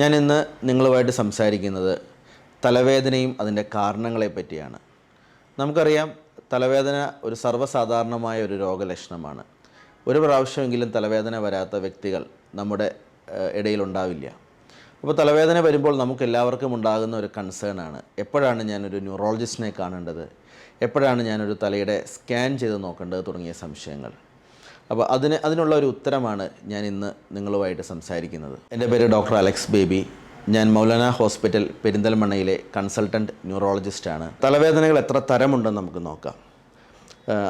ഞാൻ ഇന്ന് നിങ്ങളുമായിട്ട് സംസാരിക്കുന്നത് തലവേദനയും അതിൻ്റെ കാരണങ്ങളെ പറ്റിയാണ്. നമുക്കറിയാം, തലവേദന ഒരു സർവ്വസാധാരണമായ ഒരു രോഗലക്ഷണമാണ്. ഒരു പ്രാവശ്യമെങ്കിലും തലവേദന വരാത്ത വ്യക്തികൾ നമ്മുടെ ഇടയിലുണ്ടാവില്ല. അപ്പോൾ തലവേദന വരുമ്പോൾ നമുക്ക് എല്ലാവർക്കും ഉണ്ടാകുന്ന ഒരു കൺസേണാണ്, എപ്പോഴാണ് ഞാനൊരു ന്യൂറോളജിസ്റ്റിനെ കാണേണ്ടത്, എപ്പോഴാണ് ഞാനൊരു തലയുടെ സ്കാൻ ചെയ്ത് നോക്കേണ്ടത് തുടങ്ങിയ സംശയങ്ങൾ. അപ്പോൾ അതിനുള്ള ഒരു ഉത്തരമാണ് ഞാൻ ഇന്ന് നിങ്ങളുമായിട്ട് സംസാരിക്കുന്നത്. എൻ്റെ പേര് ഡോക്ടർ അലക്സ് ബേബി. ഞാൻ മൗലാന ഹോസ്പിറ്റൽ പെരിന്തൽമണ്ണയിലെ കൺസൾട്ടൻറ്റ് ന്യൂറോളജിസ്റ്റാണ്. തലവേദനകൾ എത്ര തരമുണ്ടെന്ന് നമുക്ക് നോക്കാം.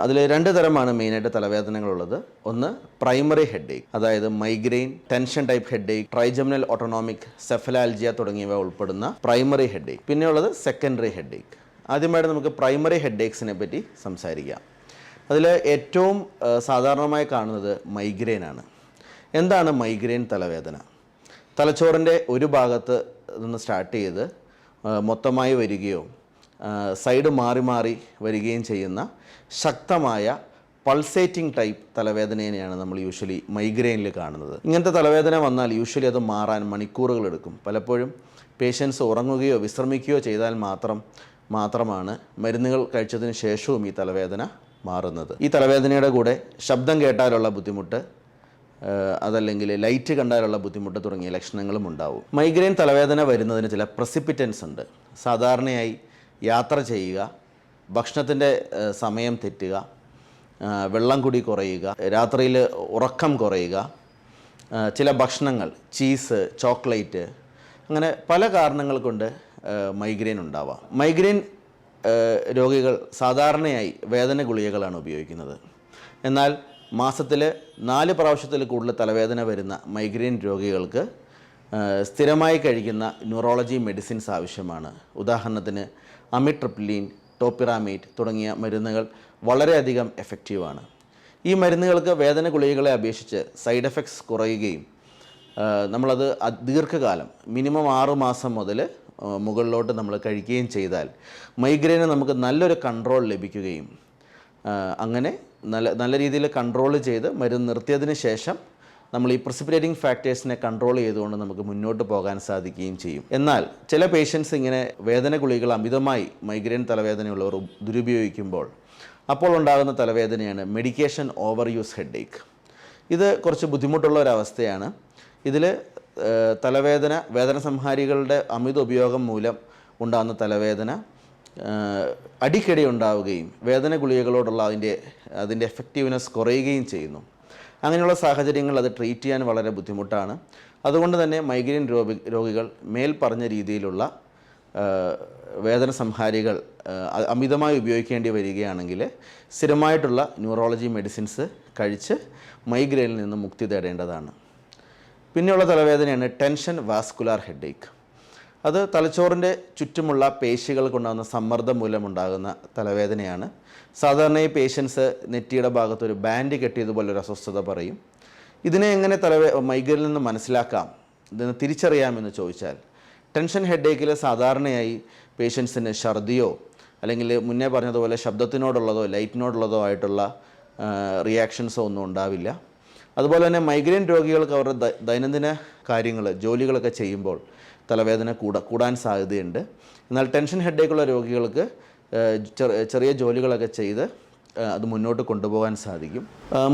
അതിൽ 2 തരമാണ് മെയിനായിട്ട് തലവേദനകളുള്ളത്. ഒന്ന് പ്രൈമറി ഹെഡേക്ക്, അതായത് migraine, tension type headache, trigeminal autonomic cephalalgia തുടങ്ങിയവ ഉൾപ്പെടുന്ന പ്രൈമറി ഹെഡേക്ക്. പിന്നെയുള്ളത് സെക്കൻഡറി ഹെഡേക്ക്. ആദ്യമായിട്ട് നമുക്ക് പ്രൈമറി ഹെഡേക്സിനെ പറ്റി സംസാരിക്കാം. അതിൽ ഏറ്റവും സാധാരണമായി കാണുന്നത് മൈഗ്രെയിനാണ്. എന്താണ് മൈഗ്രെയിൻ തലവേദന? തലച്ചോറിൻ്റെ ഒരു ഭാഗത്ത് നിന്ന് സ്റ്റാർട്ട് ചെയ്ത് മൊത്തമായി വരികയോ സൈഡ് മാറി മാറി വരികയും ചെയ്യുന്ന ശക്തമായ പൾസേറ്റിംഗ് ടൈപ്പ് തലവേദനയാണ് നമ്മൾ യൂഷ്വലി മൈഗ്രെയിനിൽ കാണുന്നത്. ഇങ്ങനത്തെ തലവേദന വന്നാൽ യൂഷ്വലി അത് മാറാൻ മണിക്കൂറുകൾ എടുക്കും. പലപ്പോഴും പേഷ്യൻസ് ഉറങ്ങുകയോ വിശ്രമിക്കുകയോ ചെയ്താൽ മാത്രമാണ് മരുന്നുകൾ കഴിച്ചതിന് ശേഷവും ഈ തലവേദന മാറുന്നത്. ഈ തലവേദനയുടെ കൂടെ ശബ്ദം കേട്ടാലുള്ള ബുദ്ധിമുട്ട്, അതല്ലെങ്കിൽ ലൈറ്റ് കണ്ടാലുള്ള ബുദ്ധിമുട്ട് തുടങ്ങിയ ലക്ഷണങ്ങളും ഉണ്ടാവും. മൈഗ്രെയിൻ തലവേദന വരുന്നതിന് ചില പ്രസിപ്പിറ്റൻസ് ഉണ്ട്. സാധാരണയായി യാത്ര ചെയ്യുക, ഭക്ഷണത്തിൻ്റെ സമയം തെറ്റുക, വെള്ളം കുടി കുറയുക, രാത്രിയിൽ ഉറക്കം കുറയുക, ചില ഭക്ഷണങ്ങൾ, ചീസ്, ചോക്ലേറ്റ്, അങ്ങനെ പല കാരണങ്ങൾ കൊണ്ട് മൈഗ്രെയിൻ ഉണ്ടാവാം. മൈഗ്രെയിൻ രോഗികൾ സാധാരണയായി വേദന ഗുളികകളാണ് ഉപയോഗിക്കുന്നത്. എന്നാൽ മാസത്തിൽ 4 പ്രാവശ്യത്തിൽ കൂടുതൽ തലവേദന വരുന്ന മൈഗ്രെയിൻ രോഗികൾക്ക് സ്ഥിരമായി കഴിക്കുന്ന ന്യൂറോളജി മെഡിസിൻസ് ആവശ്യമാണ്. ഉദാഹരണത്തിന് അമിട്രിപ്റ്റിലിൻ, ടോപ്പിറാമേറ്റ് തുടങ്ങിയ മരുന്നുകൾ വളരെയധികം എഫക്റ്റീവാണ്. ഈ മരുന്നുകൾക്ക് വേദന ഗുളികകളെ അപേക്ഷിച്ച് സൈഡ് എഫക്ട്സ് കുറയുകയും നമ്മളത് ദീർഘകാലം മിനിമം 6 മാസം മുതൽ മുകളിലോട്ട് നമ്മൾ കഴിക്കുകയും ചെയ്താൽ മൈഗ്രെയിന് നമുക്ക് നല്ലൊരു കൺട്രോൾ ലഭിക്കുകയും അങ്ങനെ നല്ല രീതിയിൽ കൺട്രോൾ ചെയ്ത് മരുന്ന് നിർത്തിയതിന് ശേഷം നമ്മൾ ഈ പ്രിസിപിറ്റേറ്റിംഗ് ഫാക്ടേഴ്സിനെ കൺട്രോൾ ചെയ്തുകൊണ്ട് നമുക്ക് മുന്നോട്ട് പോകാൻ സാധിക്കുകയും ചെയ്യും. എന്നാൽ ചില പേഷ്യൻസ് ഇങ്ങനെ വേദന ഗുളികൾ അമിതമായി മൈഗ്രെയിൻ തലവേദനയുള്ളവർ ദുരുപയോഗിക്കുമ്പോൾ അപ്പോൾ ഉണ്ടാകുന്ന തലവേദനയാണ് മെഡിക്കേഷൻ ഓവർ യൂസ് ഹെഡേക്ക്. ഇത് കുറച്ച് ബുദ്ധിമുട്ടുള്ള ഒരവസ്ഥയാണ്. ഇതിൽ വേദന സംഹാരികളുടെ അമിത ഉപയോഗം മൂലം ഉണ്ടാകുന്ന തലവേദന അടിക്കടി ഉണ്ടാവുകയും വേദന ഗുളികകളോടുള്ള അതിൻ്റെ എഫക്റ്റീവ്നെസ് കുറയുകയും ചെയ്യുന്നു. അങ്ങനെയുള്ള സാഹചര്യങ്ങൾ അത് ട്രീറ്റ് ചെയ്യാൻ വളരെ ബുദ്ധിമുട്ടാണ്. അതുകൊണ്ട് തന്നെ മൈഗ്രെയിൻ രോഗികൾ മേൽ പറഞ്ഞ രീതിയിലുള്ള വേദന സംഹാരികൾ അമിതമായി ഉപയോഗിക്കേണ്ടി വരികയാണെങ്കിൽ സ്ഥിരമായിട്ടുള്ള ന്യൂറോളജി മെഡിസിൻസ് കഴിച്ച് മൈഗ്രെയിനിൽ നിന്ന് മുക്തി തേടേണ്ടതാണ്. പിന്നെയുള്ള തലവേദനയാണ് ടെൻഷൻ വാസ്കുലാർ ഹെഡേക്ക്. അത് തലച്ചോറിൻ്റെ ചുറ്റുമുള്ള പേശികൾക്കുണ്ടാകുന്ന സമ്മർദ്ദം മൂലമുണ്ടാകുന്ന തലവേദനയാണ്. സാധാരണ ഈ പേഷ്യൻസ് നെറ്റിയുടെ ഭാഗത്തൊരു ബാൻഡ് കെട്ടിയതുപോലൊരു അസ്വസ്ഥത പറയും. ഇതിനെ എങ്ങനെ മൈഗ്രെയിനിൽ നിന്ന് മനസ്സിലാക്കാം, ഇതിനെ തിരിച്ചറിയാമെന്ന് ചോദിച്ചാൽ, ടെൻഷൻ ഹെഡേക്കിൽ സാധാരണയായി പേഷ്യൻസിന് ഛർദിയോ അല്ലെങ്കിൽ മുന്നേ പറഞ്ഞതുപോലെ ശബ്ദത്തിനോടുള്ളതോ ലൈറ്റിനോടുള്ളതോ ആയിട്ടുള്ള റിയാക്ഷൻസോ ഒന്നും ഉണ്ടാവില്ല. അതുപോലെ തന്നെ മൈഗ്രെയിൻ രോഗികൾക്ക് അവരുടെ ദൈനംദിന കാര്യങ്ങൾ, ജോലികളൊക്കെ ചെയ്യുമ്പോൾ തലവേദന കൂടാൻ സാധ്യതയുണ്ട്. എന്നാൽ ടെൻഷൻ ഹെഡേക്കുള്ള രോഗികൾക്ക് ചെറിയ ജോലികളൊക്കെ ചെയ്ത് അത് മുന്നോട്ട് കൊണ്ടുപോകാൻ സാധിക്കും.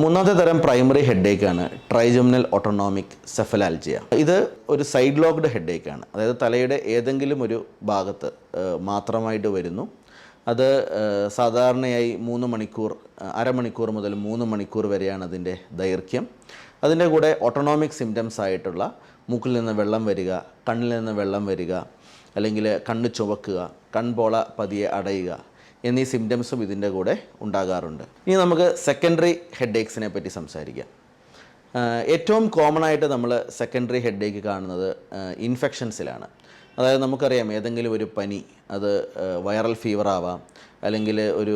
മൂന്നാമത്തെ തരം പ്രൈമറി ഹെഡേക്കാണ് ട്രൈജമിനൽ ഓട്ടോണോമിക് സെഫലാൽജിയ. ഇത് ഒരു സൈഡ് ലോക്ക്ഡ് ഹെഡേക്കാണ്. അതായത് തലയുടെ ഏതെങ്കിലും ഒരു ഭാഗത്ത് മാത്രമായിട്ട് വരുന്നു. അത് സാധാരണയായി 3 മണിക്കൂർ, അരമണിക്കൂർ മുതൽ 3 മണിക്കൂർ വരെയാണ് അതിൻ്റെ ദൈർഘ്യം. അതിൻ്റെ കൂടെ ഓട്ടോണോമിക് സിംറ്റംസ് ആയിട്ടുള്ള മൂക്കിൽ നിന്ന് വെള്ളം വരിക, കണ്ണിൽ നിന്ന് വെള്ളം വരിക, അല്ലെങ്കിൽ കണ്ണ് ചുവക്കുക, കൺപോള പതിയെ അടയുക എന്നീ സിംറ്റംസും ഇതിൻ്റെ കൂടെ ഉണ്ടാകാറുണ്ട്. ഇനി നമുക്ക് സെക്കൻഡറി ഹെഡേക്സിനെ പറ്റി സംസാരിക്കാം. ഏറ്റവും കോമൺ ആയിട്ട് നമ്മൾ സെക്കൻഡറി ഹെഡേക്ക് കാണുന്നത് ഇൻഫെക്ഷൻസിലാണ്. അതായത് നമുക്കറിയാം, ഏതെങ്കിലും ഒരു പനി, അത് വൈറൽ ഫീവർ ആവാം, അല്ലെങ്കിൽ ഒരു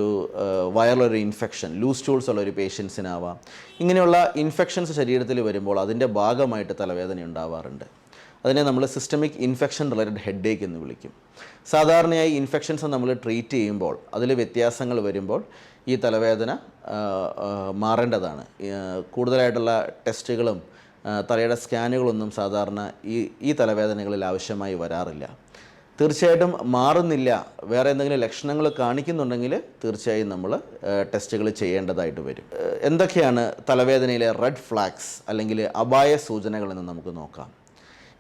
വൈറലൊരു ഇൻഫെക്ഷൻ, ലൂസ് സ്റ്റൂൾസ് ഉള്ള ഒരു പേഷ്യൻസിനാവാം. ഇങ്ങനെയുള്ള ഇൻഫെക്ഷൻസ് ശരീരത്തിൽ വരുമ്പോൾ അതിൻ്റെ ഭാഗമായിട്ട് തലവേദന ഉണ്ടാവാറുണ്ട്. അതിനെ നമ്മൾ സിസ്റ്റമിക് ഇൻഫെക്ഷൻ റിലേറ്റഡ് ഹെഡേക്ക് എന്ന് വിളിക്കും. സാധാരണയായി ഇൻഫെക്ഷൻസ് നമ്മൾ ട്രീറ്റ് ചെയ്യുമ്പോൾ അതിൽ വ്യത്യാസങ്ങൾ വരുമ്പോൾ ഈ തലവേദന മാറേണ്ടതാണ്. കൂടുതലായിട്ടുള്ള ടെസ്റ്റുകളും തലയുടെ സ്കാനുകളൊന്നും സാധാരണ ഈ തലവേദനകളിൽ ആവശ്യമായി വരാറില്ല. തീർച്ചയായിട്ടും മാറുന്നില്ല, വേറെ എന്തെങ്കിലും ലക്ഷണങ്ങൾ കാണിക്കുന്നുണ്ടെങ്കിൽ തീർച്ചയായും നമ്മൾ ടെസ്റ്റുകൾ ചെയ്യേണ്ടതായിട്ട് വരും. എന്തൊക്കെയാണ് തലവേദനയിലെ റെഡ് ഫ്ലാഗ്സ് അല്ലെങ്കിൽ അപായ സൂചനകളെന്ന് നമുക്ക് നോക്കാം.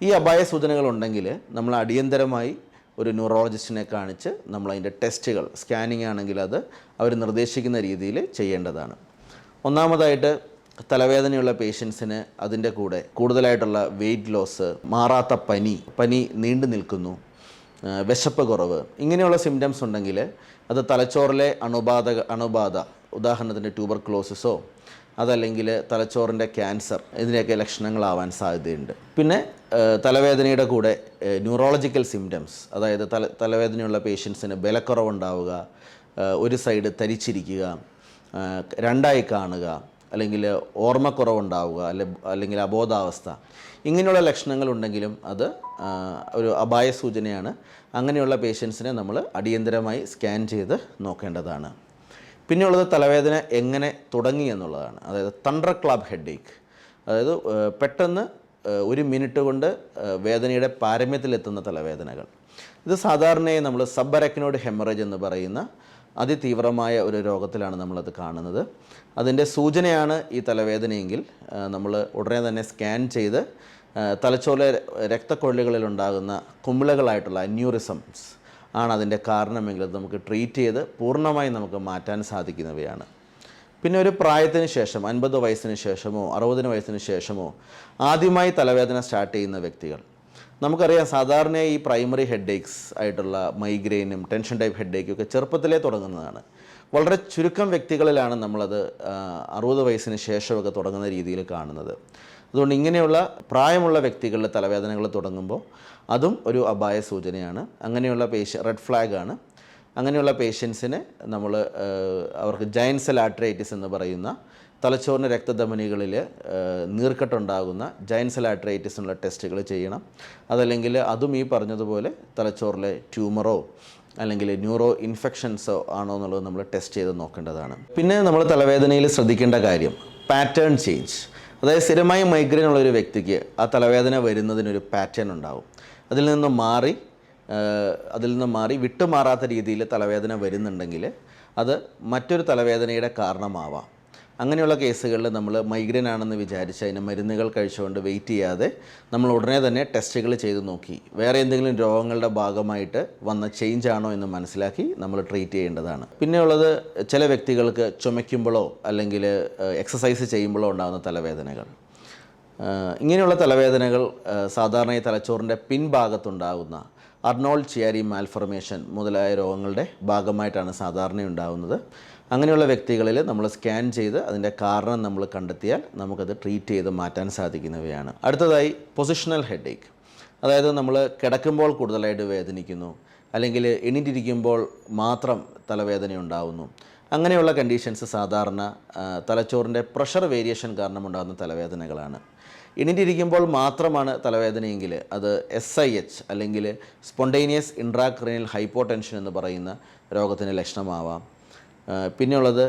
ഈ അപായ സൂചനകളുണ്ടെങ്കിൽ നമ്മൾ അടിയന്തരമായി ഒരു ന്യൂറോളജിസ്റ്റിനെ കാണിച്ച് നമ്മളതിൻ്റെ ടെസ്റ്റുകൾ, സ്കാനിങ് ആണെങ്കിൽ അത് അവർ നിർദ്ദേശിക്കുന്ന രീതിയിൽ ചെയ്യേണ്ടതാണ്. ഒന്നാമതായിട്ട് തലവേദനയുള്ള പേഷ്യൻസിന് അതിൻ്റെ കൂടെ കൂടുതലായിട്ടുള്ള വെയിറ്റ് ലോസ്, മാറാത്ത പനി നീണ്ടു നിൽക്കുന്നു, വിശപ്പ് കുറവ്, ഇങ്ങനെയുള്ള സിംറ്റംസ് ഉണ്ടെങ്കിൽ അത് തലച്ചോറിലെ അണുബാധ, ഉദാഹരണത്തിന് ട്യൂബർക്ലോസിസോ അതല്ലെങ്കിൽ തലച്ചോറിൻ്റെ ക്യാൻസർ, ഇതിൻ്റെയൊക്കെ ലക്ഷണങ്ങളാവാൻ സാധ്യതയുണ്ട്. പിന്നെ തലവേദനയുടെ കൂടെ ന്യൂറോളജിക്കൽ സിംറ്റംസ്, അതായത് തലവേദനയുള്ള പേഷ്യൻസിന് ബലക്കുറവുണ്ടാവുക, ഒരു സൈഡ് തരിച്ചിരിക്കുക, രണ്ടായി കാണുക, അല്ലെങ്കിൽ ഓർമ്മക്കുറവുണ്ടാവുക, അല്ലെങ്കിൽ അബോധാവസ്ഥ, ഇങ്ങനെയുള്ള ലക്ഷണങ്ങളുണ്ടെങ്കിലും അത് ഒരു അപായ സൂചനയാണ്. അങ്ങനെയുള്ള പേഷ്യൻസിനെ നമ്മൾ അടിയന്തരമായി സ്കാൻ ചെയ്ത് നോക്കേണ്ടതാണ്. പിന്നെയുള്ളത് തലവേദന എങ്ങനെ തുടങ്ങി എന്നുള്ളതാണ്. അതായത് തണ്ടർ ക്ലാബ് ഹെഡേക്ക്, അതായത് പെട്ടെന്ന് ഒരു മിനിറ്റ് കൊണ്ട് വേദനയുടെ പാരമ്യത്തിലെത്തുന്ന തലവേദനകൾ. ഇത് സാധാരണയായി നമ്മൾ സബ് അരക്കിനോയ്ഡ് ഹെമറേജ് എന്ന് പറയുന്ന അതിതീവ്രമായ ഒരു രോഗത്തിലാണ് നമ്മളത് കാണുന്നത്. അതിൻ്റെ സൂചനയാണ് ഈ തലവേദനയെങ്കിൽ നമ്മൾ ഉടനെ തന്നെ സ്കാൻ ചെയ്ത് തലച്ചോറിലെ രക്തക്കൊഴലുകളിലുണ്ടാകുന്ന കുമിളകളായിട്ടുള്ള അന്യൂറിസംസ് ആണ് അതിൻ്റെ കാരണമെങ്കിൽ അത് നമുക്ക് ട്രീറ്റ് ചെയ്ത് പൂർണ്ണമായി നമുക്ക് മാറ്റാൻ സാധിക്കുന്നവയാണ്. പിന്നെ ഒരു പ്രായത്തിന് ശേഷം 50 വയസ്സിന് ശേഷമോ 60 വയസ്സിന് ശേഷമോ ആദ്യമായി തലവേദന സ്റ്റാർട്ട് ചെയ്യുന്ന വ്യക്തികൾ, നമുക്കറിയാം സാധാരണയായി ഈ പ്രൈമറി ഹെഡേക്സ് ആയിട്ടുള്ള മൈഗ്രെയിനും ടെൻഷൻ ടൈപ്പ് ഹെഡേക്കും ഒക്കെ ചെറുപ്പത്തിലേ തുടങ്ങുന്നതാണ്. വളരെ ചുരുക്കം വ്യക്തികളിലാണ് നമ്മളത് 60 വയസ്സിന് ശേഷമൊക്കെ തുടങ്ങുന്ന രീതിയിൽ കാണുന്നത്. അതുകൊണ്ട് ഇങ്ങനെയുള്ള പ്രായമുള്ള വ്യക്തികളുടെ തലവേദനകൾ തുടങ്ങുമ്പോൾ അതും ഒരു അപായ സൂചനയാണ്. അങ്ങനെയുള്ള റെഡ് ഫ്ലാഗാണ്. അങ്ങനെയുള്ള പേഷ്യൻസിന് നമ്മൾ അവർക്ക് ജയൻറ്റ് സെൽ ആർട്ടറൈറ്റിസ് എന്ന് പറയുന്ന തലച്ചോറിന് രക്തധമനികളിൽ നീർക്കെട്ടുണ്ടാകുന്ന ജയൻറ്റ് സെൽ ആർട്ടറൈറ്റിസിനുള്ള ടെസ്റ്റുകൾ ചെയ്യണം. അതല്ലെങ്കിൽ അതും ഈ പറഞ്ഞതുപോലെ തലച്ചോറിലെ ട്യൂമറോ അല്ലെങ്കിൽ ന്യൂറോ ഇൻഫെക്ഷൻസോ ആണോ എന്നുള്ളത് നമ്മൾ ടെസ്റ്റ് ചെയ്ത് നോക്കേണ്ടതാണ്. പിന്നെ നമ്മൾ തലവേദനയിൽ ശ്രദ്ധിക്കേണ്ട കാര്യം പാറ്റേൺ ചേഞ്ച്. അതായത് സ്ഥിരമായി മൈഗ്രെയിൻ ഉള്ളൊരു വ്യക്തിക്ക് ആ തലവേദന വരുന്നതിനൊരു പാറ്റേൺ ഉണ്ടാവും. അതിൽ നിന്ന് മാറി വിട്ടുമാറാത്ത രീതിയിൽ തലവേദന വരുന്നുണ്ടെങ്കിൽ അത് മറ്റൊരു തലവേദനയുടെ കാരണമാവാം. അങ്ങനെയുള്ള കേസുകളിൽ നമ്മൾ മൈഗ്രെയിൻ ആണെന്ന് വിചാരിച്ച് അതിന് മരുന്നുകൾ കഴിച്ചുകൊണ്ട് വെയിറ്റ് ചെയ്യാതെ നമ്മൾ ഉടനെ തന്നെ ടെസ്റ്റുകൾ ചെയ്ത് നോക്കി വേറെ എന്തെങ്കിലും രോഗങ്ങളുടെ ഭാഗമായിട്ട് വന്ന ചേഞ്ച് ആണോ എന്ന് മനസ്സിലാക്കി നമ്മൾ ട്രീറ്റ് ചെയ്യേണ്ടതാണ്. പിന്നെയുള്ളത് ചില വ്യക്തികൾക്ക് ചുമയ്ക്കുമ്പോഴോ അല്ലെങ്കിൽ എക്സസൈസ് ചെയ്യുമ്പോഴോ ഉണ്ടാകുന്ന തലവേദനകൾ. ഇങ്ങനെയുള്ള തലവേദനകൾ സാധാരണയായി തലച്ചോറിൻ്റെ പിൻഭാഗത്തുണ്ടാകുന്ന അർണോൾഡ് ചിയാരി മാൽഫർമേഷൻ മുതലായ രോഗങ്ങളുടെ ഭാഗമായിട്ടാണ് സാധാരണ ഉണ്ടാകുന്നത്. അങ്ങനെയുള്ള വ്യക്തികളിൽ നമ്മൾ സ്കാൻ ചെയ്ത് അതിൻ്റെ കാരണം നമ്മൾ കണ്ടെത്തിയാൽ നമുക്കത് ട്രീറ്റ് ചെയ്ത് മാറ്റാൻ സാധിക്കുന്നവയാണ്. അടുത്തതായി പൊസിഷണൽ ഹെഡേക്ക്, അതായത് നമ്മൾ കിടക്കുമ്പോൾ കൂടുതലായിട്ട് വേദനിക്കുന്നു, അല്ലെങ്കിൽ എണീറ്റിരിക്കുമ്പോൾ മാത്രം തലവേദന ഉണ്ടാകുന്നു. അങ്ങനെയുള്ള കണ്ടീഷൻസ് സാധാരണ തലച്ചോറിൻ്റെ പ്രഷർ വേരിയേഷൻ കാരണമുണ്ടാകുന്ന തലവേദനകളാണ്. എണീറ്റിരിക്കുമ്പോൾ മാത്രമാണ് തലവേദനയെങ്കിൽ അത് SIH അല്ലെങ്കിൽ സ്പോണ്ടേനിയസ് ഇൻട്രാക്രൈനൽ ഹൈപ്പോടെൻഷൻ എന്ന് പറയുന്ന രോഗത്തിൻ്റെ ലക്ഷണമാവാം. പിന്നെയുള്ളത്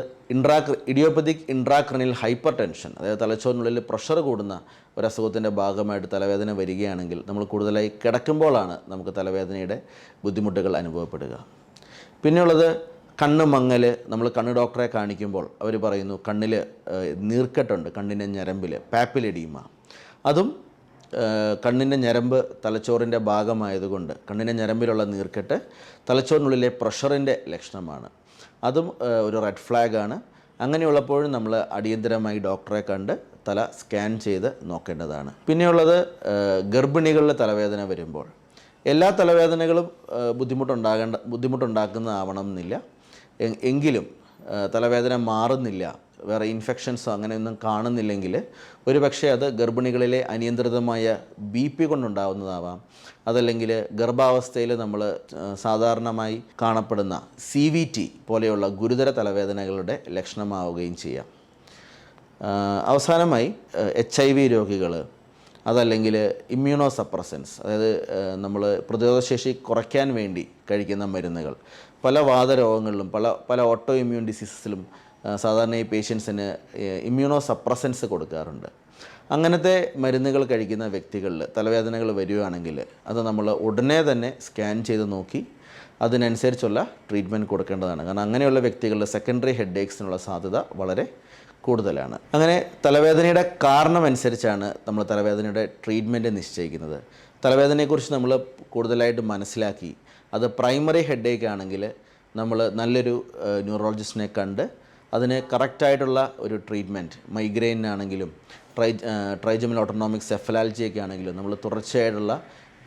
ഇഡിയോപ്പതിക് ഇൻട്രാക്രൈനൽ ഹൈപ്പർ ടെൻഷൻ, അതായത് തലച്ചോറിനുള്ളിൽ പ്രഷർ കൂടുന്ന ഒരു അസുഖത്തിൻ്റെ ഭാഗമായിട്ട് തലവേദന വരികയാണെങ്കിൽ നമ്മൾ കൂടുതലായി കിടക്കുമ്പോഴാണ് നമുക്ക് തലവേദനയുടെ ബുദ്ധിമുട്ടുകൾ അനുഭവപ്പെടുക. പിന്നെയുള്ളത് കണ്ണ് മങ്ങൽ. നമ്മൾ കണ്ണ് ഡോക്ടറെ കാണിക്കുമ്പോൾ അവർ പറയുന്നു കണ്ണിൽ നീർക്കെട്ടുണ്ട്, കണ്ണിൻ്റെ ഞരമ്പിൽ പാപ്പിലെഡീമ. അതും കണ്ണിൻ്റെ ഞരമ്പ് തലച്ചോറിൻ്റെ ഭാഗമായതുകൊണ്ട് കണ്ണിൻ്റെ ഞരമ്പിലുള്ള നീർക്കെട്ട് തലച്ചോറിനുള്ളിലെ പ്രഷറിൻ്റെ ലക്ഷണമാണ്. അതും ഒരു റെഡ് ഫ്ലാഗാണ്. അങ്ങനെയുള്ളപ്പോഴും നമ്മൾ അടിയന്തരമായി ഡോക്ടറെ കണ്ട് തല സ്കാൻ ചെയ്ത് നോക്കേണ്ടതാണ്. പിന്നെയുള്ളത് ഗർഭിണികളുടെ തലവേദന വരുമ്പോൾ എല്ലാ തലവേദനകളും ബുദ്ധിമുട്ടുണ്ടാക്കുന്നതാവണം എന്നില്ല. എങ്കിലും തലവേദന മാറുന്നില്ല, വേറെ ഇൻഫെക്ഷൻസോ അങ്ങനെയൊന്നും കാണുന്നില്ലെങ്കിൽ ഒരു പക്ഷേ അത് ഗർഭിണികളിലെ അനിയന്ത്രിതമായ BP കൊണ്ടുണ്ടാകുന്നതാവാം. അതല്ലെങ്കിൽ ഗർഭാവസ്ഥയിൽ നമ്മൾ സാധാരണമായി കാണപ്പെടുന്ന CVT പോലെയുള്ള ഗുരുതര തലവേദനകളുടെ ലക്ഷണമാവുകയും ചെയ്യാം. അവസാനമായി HIV രോഗികൾ, അതല്ലെങ്കിൽ ഇമ്മ്യൂണോ സപ്രസൻസ്, അതായത് നമ്മൾ പ്രതിരോധശേഷി കുറയ്ക്കാൻ വേണ്ടി കഴിക്കുന്ന മരുന്നുകൾ പല വാതരോഗങ്ങളിലും പല ഓട്ടോ ഇമ്മ്യൂൺ ഡിസീസസിലും സാധാരണ ഈ പേഷ്യൻസിന് ഇമ്മ്യൂണോ സപ്രസൻസ് കൊടുക്കാറുണ്ട്. അങ്ങനത്തെ മരുന്നുകൾ കഴിക്കുന്ന വ്യക്തികളിൽ തലവേദനകൾ വരികയാണെങ്കിൽ അത് നമ്മൾ ഉടനെ തന്നെ സ്കാൻ ചെയ്ത് നോക്കി അതിനനുസരിച്ചുള്ള ട്രീറ്റ്മെൻറ്റ് കൊടുക്കേണ്ടതാണ്. കാരണം അങ്ങനെയുള്ള വ്യക്തികളുടെ സെക്കൻഡറി ഹെഡ് ഏക്സിനുള്ള സാധ്യത വളരെ കൂടുതലാണ്. അങ്ങനെ തലവേദനയുടെ കാരണമനുസരിച്ചാണ് നമ്മൾ തലവേദനയുടെ ട്രീറ്റ്മെൻറ്റ് നിശ്ചയിക്കുന്നത്. തലവേദനയെക്കുറിച്ച് നമ്മൾ കൂടുതലായിട്ട് മനസ്സിലാക്കി അത് പ്രൈമറി ഹെഡ് ഏക്ക് ആണെങ്കിൽ നമ്മൾ നല്ലൊരു ന്യൂറോളജിസ്റ്റിനെ കണ്ട് അതിന് കറക്റ്റായിട്ടുള്ള ഒരു ട്രീറ്റ്മെൻറ്റ്, മൈഗ്രെയിനാണെങ്കിലും ട്രൈജമൽ ഓട്ടോണോമിക് സെഫലാൽജിയൊക്കെ ആണെങ്കിലും നമ്മൾ തുടർച്ചയായിട്ടുള്ള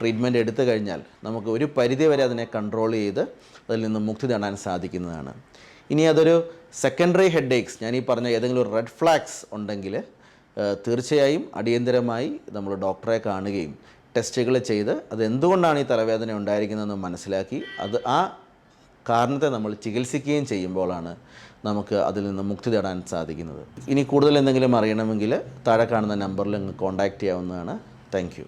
ട്രീറ്റ്മെൻറ്റ് എടുത്തു കഴിഞ്ഞാൽ നമുക്ക് ഒരു പരിധി വരെ അതിനെ കൺട്രോൾ ചെയ്ത് അതിൽ നിന്ന് മുക്തി നേടാൻ സാധിക്കുന്നതാണ്. ഇനി അതൊരു സെക്കൻഡറി ഹെഡ് ഏക്സ്, ഞാൻ ഈ പറഞ്ഞ ഏതെങ്കിലും ഒരു റെഡ് ഫ്ലാഗ്സ് ഉണ്ടെങ്കിൽ തീർച്ചയായും അടിയന്തരമായി നമ്മൾ ഡോക്ടറെ കാണുകയും ടെസ്റ്റുകൾ ചെയ്ത് അത് എന്തുകൊണ്ടാണ് ഈ തലവേദന ഉണ്ടായിരിക്കുന്നതെന്ന് മനസ്സിലാക്കി ആ കാരണത്തെ നമ്മൾ ചികിത്സിക്കുകയും ചെയ്യുമ്പോഴാണ് നമുക്ക് അതിൽ നിന്ന് മുക്തി നേടാൻ സാധിക്കുന്നത്. ഇനി കൂടുതൽ എന്തെങ്കിലും അറിയണമെങ്കിൽ താഴെ കാണുന്ന നമ്പറിൽ കോൺടാക്റ്റ് ചെയ്യാവുന്നതാണ്. Thank you.